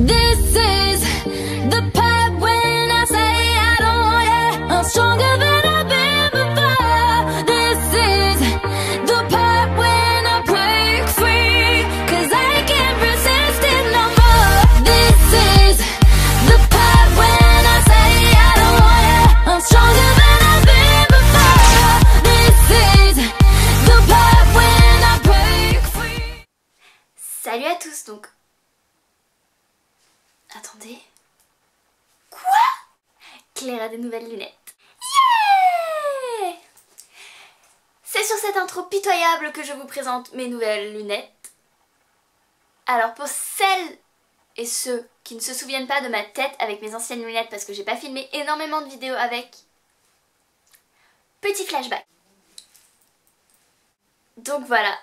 This is the part when I say I don't want it. I'm stronger than I've been before. This is the part when I break free, 'cause I can't resist it no more. This is the part when I say I don't want it. I'm stronger than I've been before. This is the part when I break free. Salut à tous, donc... Attendez... Quoi? Claire a des nouvelles lunettes. Yeah! C'est sur cette intro pitoyable que je vous présente mes nouvelles lunettes. Alors pour celles et ceux qui ne se souviennent pas de ma tête avec mes anciennes lunettes parce que j'ai pas filmé énormément de vidéos avec, petit flashback. Donc voilà,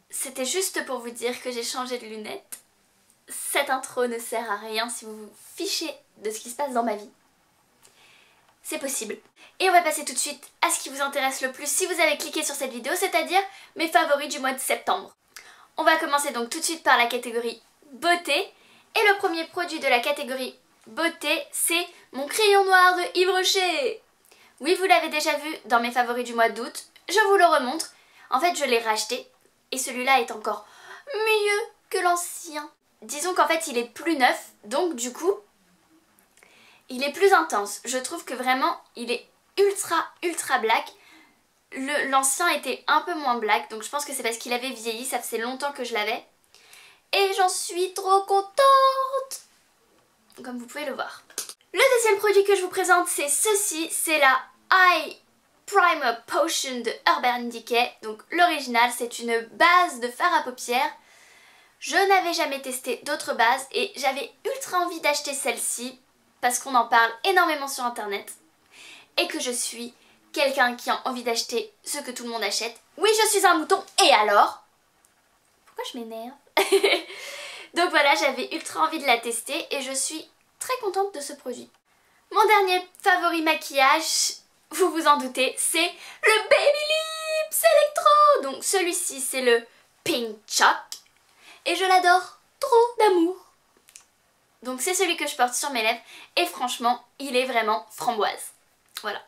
c'était juste pour vous dire que j'ai changé de lunettes. Cette intro ne sert à rien si vous vous fichez de ce qui se passe dans ma vie. C'est possible. Et on va passer tout de suite à ce qui vous intéresse le plus si vous avez cliqué sur cette vidéo, c'est-à-dire mes favoris du mois de septembre. On va commencer donc tout de suite par la catégorie beauté. Et le premier produit de la catégorie beauté, c'est mon crayon noir de Yves Rocher. Oui, vous l'avez déjà vu dans mes favoris du mois d'août. Je vous le remontre. En fait, je l'ai racheté. Et celui-là est encore mieux que l'ancien. Disons qu'en fait il est plus neuf, donc du coup il est plus intense. Je trouve que vraiment il est ultra black. L'ancien était un peu moins black, donc je pense que c'est parce qu'il avait vieilli, ça faisait longtemps que je l'avais. Et j'en suis trop contente, comme vous pouvez le voir. Le deuxième produit que je vous présente, c'est ceci, c'est la Eye Primer Potion de Urban Decay. Donc l'original, c'est une base de fard à paupières. Je n'avais jamais testé d'autres bases et j'avais ultra envie d'acheter celle-ci parce qu'on en parle énormément sur internet et que je suis quelqu'un qui a envie d'acheter ce que tout le monde achète. Oui, je suis un mouton, et alors? Pourquoi je m'énerve? Donc voilà, j'avais ultra envie de la tester et je suis très contente de ce produit. Mon dernier favori maquillage, vous vous en doutez, c'est le Baby Lips Electro. Donc celui-ci, c'est le Pink Choc. Et je l'adore trop d'amour. Donc c'est celui que je porte sur mes lèvres. Et franchement, il est vraiment framboise. Voilà.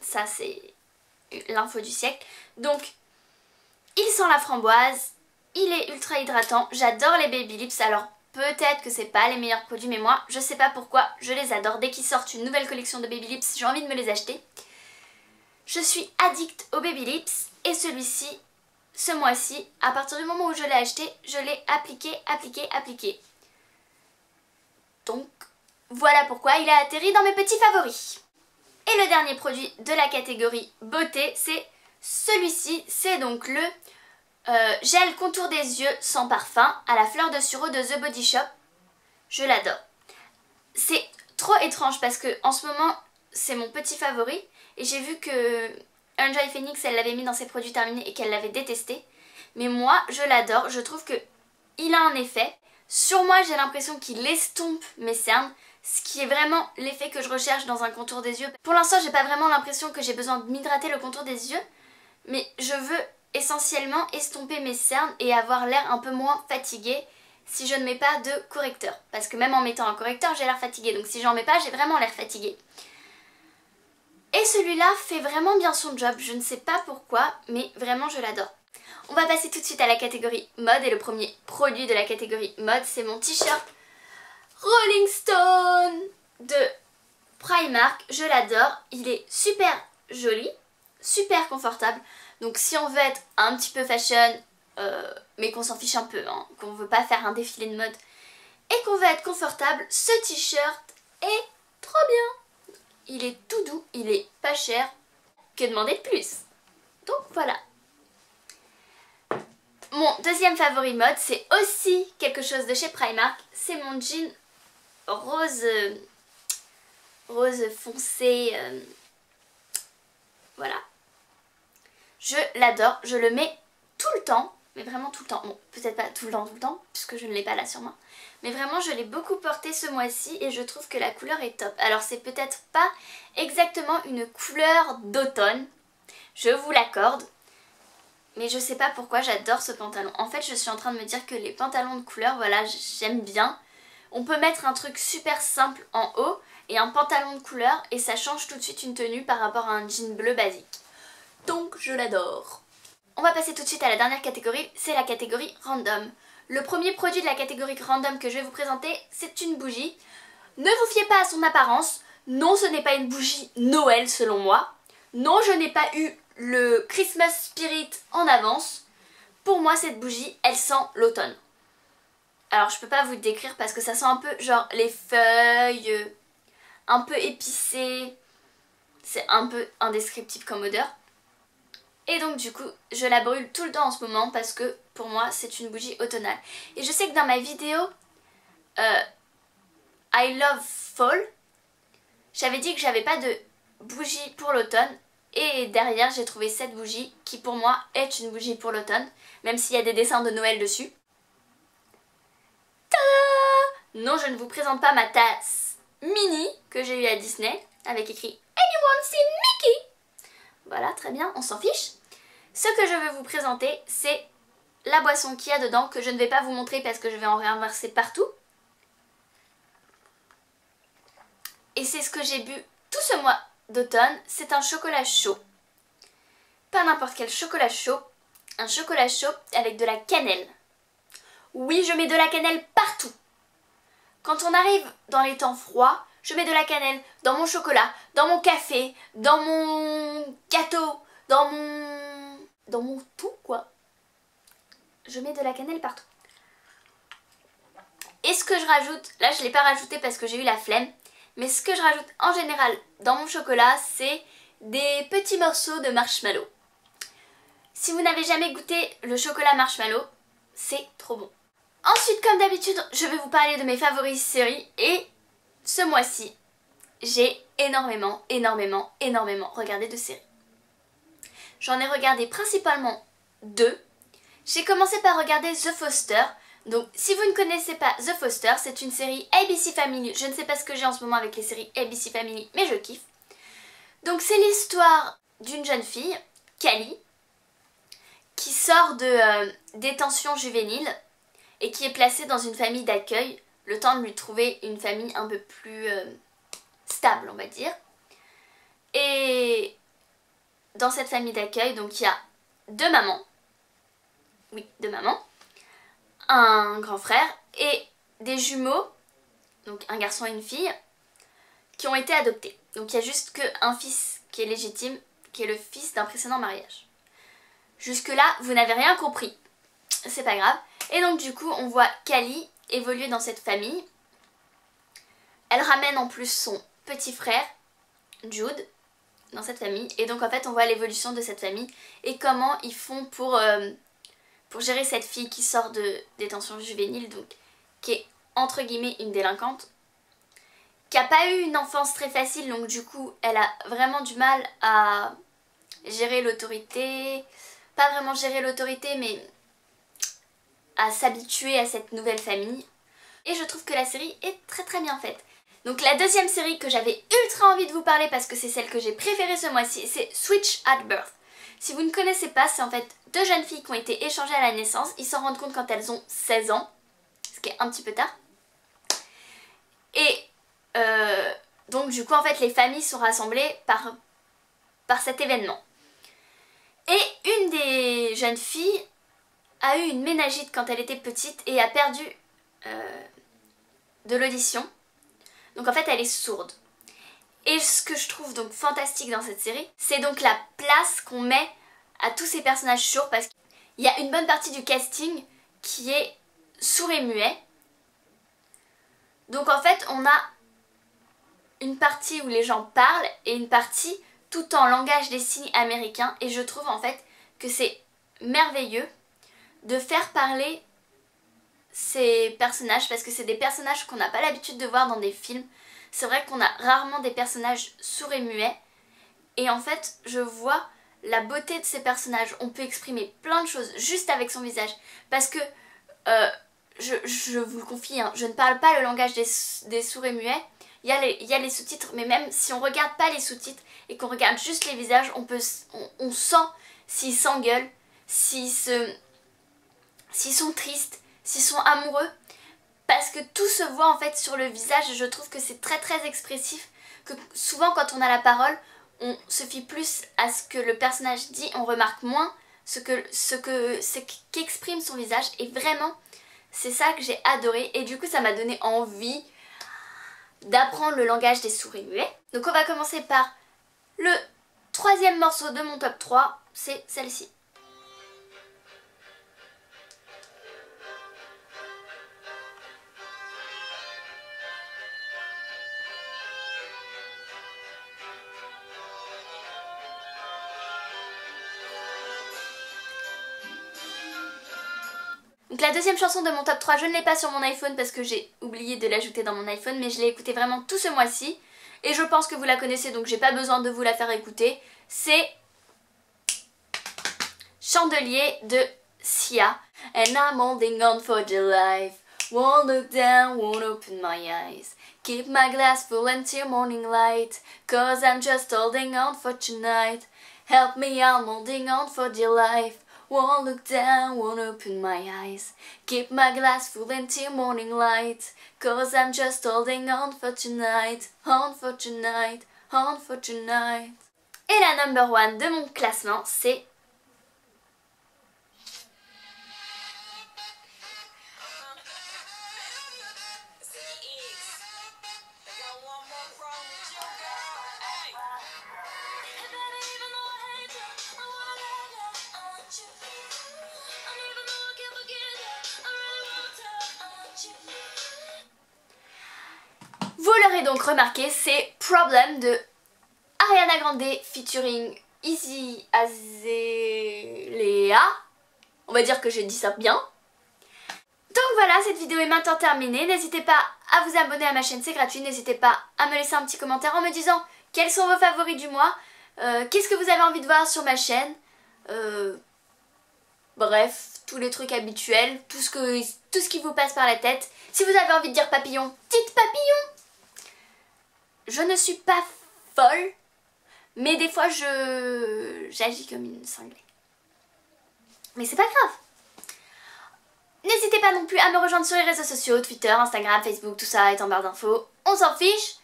Ça c'est l'info du siècle. Donc, il sent la framboise. Il est ultra hydratant. J'adore les Baby Lips. Alors peut-être que c'est pas les meilleurs produits. Mais moi, je sais pas pourquoi, je les adore. Dès qu'ils sortent une nouvelle collection de Baby Lips, j'ai envie de me les acheter. Je suis addict aux Baby Lips. Et celui-ci... ce mois-ci, à partir du moment où je l'ai acheté, je l'ai appliqué. Donc, voilà pourquoi il a atterri dans mes petits favoris. Et le dernier produit de la catégorie beauté, c'est celui-ci. C'est donc le gel contour des yeux sans parfum à la fleur de sureau de The Body Shop. Je l'adore. C'est trop étrange parce que en ce moment, c'est mon petit favori. Et j'ai vu que... Enjoy Phoenix, elle l'avait mis dans ses produits terminés et qu'elle l'avait détesté. Mais moi, je l'adore. Je trouve qu'il a un effet. Sur moi, j'ai l'impression qu'il estompe mes cernes. Ce qui est vraiment l'effet que je recherche dans un contour des yeux. Pour l'instant, j'ai pas vraiment l'impression que j'ai besoin de m'hydrater le contour des yeux. Mais je veux essentiellement estomper mes cernes et avoir l'air un peu moins fatiguée si je ne mets pas de correcteur. Parce que même en mettant un correcteur, j'ai l'air fatiguée. Donc si j'en mets pas, j'ai vraiment l'air fatiguée. Et celui-là fait vraiment bien son job, je ne sais pas pourquoi, mais vraiment je l'adore. On va passer tout de suite à la catégorie mode et le premier produit de la catégorie mode, c'est mon t-shirt Rolling Stone de Primark. Je l'adore, il est super joli, super confortable. Donc si on veut être un petit peu fashion, mais qu'on s'en fiche un peu, hein, qu'on veut pas faire un défilé de mode et qu'on veut être confortable, ce t-shirt est trop bien. Il est tout doux, il est pas cher. Que demander de plus? Donc voilà. Mon deuxième favori mode, c'est aussi quelque chose de chez Primark. C'est mon jean rose foncé. Voilà. Je l'adore. Je le mets tout le temps. Mais vraiment tout le temps. Bon, peut-être pas tout le temps, puisque je ne l'ai pas là sur moi. Mais vraiment, je l'ai beaucoup porté ce mois-ci et je trouve que la couleur est top. Alors, c'est peut-être pas exactement une couleur d'automne, je vous l'accorde. mais je sais pas pourquoi j'adore ce pantalon. En fait je suis en train de me dire que les pantalons de couleur, voilà, j'aime bien. On peut mettre un truc super simple en haut et un pantalon de couleur et ça change tout de suite une tenue par rapport à un jean bleu basique. Donc je l'adore. On va passer tout de suite à la dernière catégorie, c'est la catégorie random. Le premier produit de la catégorie random que je vais vous présenter, c'est une bougie. Ne vous fiez pas à son apparence. Non, ce n'est pas une bougie Noël selon moi. Non, je n'ai pas eu le Christmas Spirit en avance. Pour moi, cette bougie, elle sent l'automne. Alors, je peux pas vous le décrire parce que ça sent un peu genre les feuilles, un peu épicé. C'est un peu indescriptible comme odeur. Et donc du coup, je la brûle tout le temps en ce moment parce que pour moi, c'est une bougie automnale. Et je sais que dans ma vidéo I Love Fall, j'avais dit que j'avais pas de bougie pour l'automne. Et derrière, j'ai trouvé cette bougie qui pour moi est une bougie pour l'automne, même s'il y a des dessins de Noël dessus. Tada! Non, je ne vous présente pas ma tasse mini que j'ai eue à Disney avec écrit Anyone seen Mickey? Voilà, très bien, on s'en fiche. Ce que je veux vous présenter, c'est la boisson qu'il y a dedans, que je ne vais pas vous montrer parce que je vais en renverser partout. Et c'est ce que j'ai bu tout ce mois d'automne, c'est un chocolat chaud. Pas n'importe quel chocolat chaud, un chocolat chaud avec de la cannelle. Oui, je mets de la cannelle partout. Quand on arrive dans les temps froids, je mets de la cannelle dans mon chocolat, dans mon café, dans mon gâteau, dans mon tout quoi. Je mets de la cannelle partout. Et ce que je rajoute, là je ne l'ai pas rajouté parce que j'ai eu la flemme, mais ce que je rajoute en général dans mon chocolat, c'est des petits morceaux de marshmallow. Si vous n'avez jamais goûté le chocolat marshmallow, c'est trop bon. Ensuite, comme d'habitude, je vais vous parler de mes favoris séries et ce mois-ci, j'ai énormément regardé de séries. J'en ai regardé principalement 2. J'ai commencé par regarder The Foster. Donc si vous ne connaissez pas The Foster, c'est une série ABC Family. Je ne sais pas ce que j'ai en ce moment avec les séries ABC Family, mais je kiffe. Donc c'est l'histoire d'une jeune fille, Callie, qui sort de détention juvénile et qui est placée dans une famille d'accueil, le temps de lui trouver une famille un peu plus stable, on va dire. Et dans cette famille d'accueil, donc il y a 2 mamans, oui, 2 mamans, un grand frère et des jumeaux, donc un garçon et une fille, qui ont été adoptés. Donc il y a juste qu'un fils qui est légitime, qui est le fils d'un précédent mariage. Jusque là, vous n'avez rien compris, c'est pas grave. Et donc du coup, on voit Callie évoluer dans cette famille. Elle ramène en plus son petit frère, Jude, dans cette famille. Et donc en fait, on voit l'évolution de cette famille et comment ils font pour gérer cette fille qui sort de détention juvénile, donc qui est entre guillemets une délinquante, qui n'a pas eu une enfance très facile, donc du coup, elle a vraiment du mal à gérer l'autorité. Pas vraiment gérer l'autorité, mais à s'habituer à cette nouvelle famille. Et je trouve que la série est très bien faite. Donc la deuxième série que j'avais ultra envie de vous parler parce que c'est celle que j'ai préférée ce mois-ci, c'est Switch at Birth. Si vous ne connaissez pas, c'est en fait 2 jeunes filles qui ont été échangées à la naissance. Ils s'en rendent compte quand elles ont 16 ans, ce qui est un petit peu tard. Et donc du coup en fait les familles sont rassemblées par cet événement. Et une des jeunes filles a eu une méningite quand elle était petite et a perdu de l'audition. Donc en fait elle est sourde. Et ce que je trouve donc fantastique dans cette série, c'est donc la place qu'on met à tous ces personnages sourds, parce qu'il y a une bonne partie du casting qui est sourd et muet. Donc en fait on a une partie où les gens parlent et une partie tout en langage des signes américain, et je trouve en fait que c'est merveilleux de faire parler ces personnages parce que c'est des personnages qu'on n'a pas l'habitude de voir dans des films. C'est vrai qu'on a rarement des personnages sourds et muets, et en fait je vois la beauté de ces personnages. On peut exprimer plein de choses juste avec son visage, parce que je vous le confie, hein, je ne parle pas le langage des sourds et muets. Il y a les sous-titres, mais même si on regarde pas les sous-titres et qu'on regarde juste les visages, on sent s'ils s'engueulent, s'ils sont tristes, s'ils sont amoureux, parce que tout se voit en fait sur le visage et je trouve que c'est très très expressif, que souvent quand on a la parole, on se fie plus à ce que le personnage dit, on remarque moins ce qu'exprime son visage et vraiment c'est ça que j'ai adoré et du coup ça m'a donné envie d'apprendre le langage des souris muets. Donc on va commencer par le troisième morceau de mon top 3, c'est celle-ci. Donc la deuxième chanson de mon top 3, je ne l'ai pas sur mon iPhone parce que j'ai oublié de l'ajouter dans mon iPhone, mais je l'ai écoutée vraiment tout ce mois-ci. Et je pense que vous la connaissez, donc j'ai pas besoin de vous la faire écouter. C'est Chandelier de Sia. And I'm holding on for dear life. Won't look down, won't open my eyes. Keep my glass full until morning light. Cause I'm just holding on for tonight. Help me, I'm holding on for dear life. Won't look down, won't open my eyes. Keep my glass full until morning light. Cause I'm just holding on for tonight. On for tonight, on for tonight. Et la number one de mon classement, c'est Vous l'aurez donc remarqué, c'est Problem de Ariana Grande featuring Iggy Azalea. On va dire que j'ai dit ça bien. Donc voilà, cette vidéo est maintenant terminée. N'hésitez pas à vous abonner à ma chaîne, c'est gratuit. N'hésitez pas à me laisser un petit commentaire en me disant quels sont vos favoris du mois. Qu'est-ce que vous avez envie de voir sur ma chaîne. Bref, tous les trucs habituels, tout ce qui vous passe par la tête. Si vous avez envie de dire papillon, dites papillon. Je ne suis pas folle, mais des fois j'agis comme une cinglée. Mais c'est pas grave. N'hésitez pas non plus à me rejoindre sur les réseaux sociaux, Twitter, Instagram, Facebook, tout ça est en barre d'infos. On s'en fiche.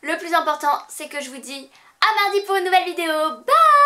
Le plus important, c'est que je vous dis à mardi pour une nouvelle vidéo. Bye!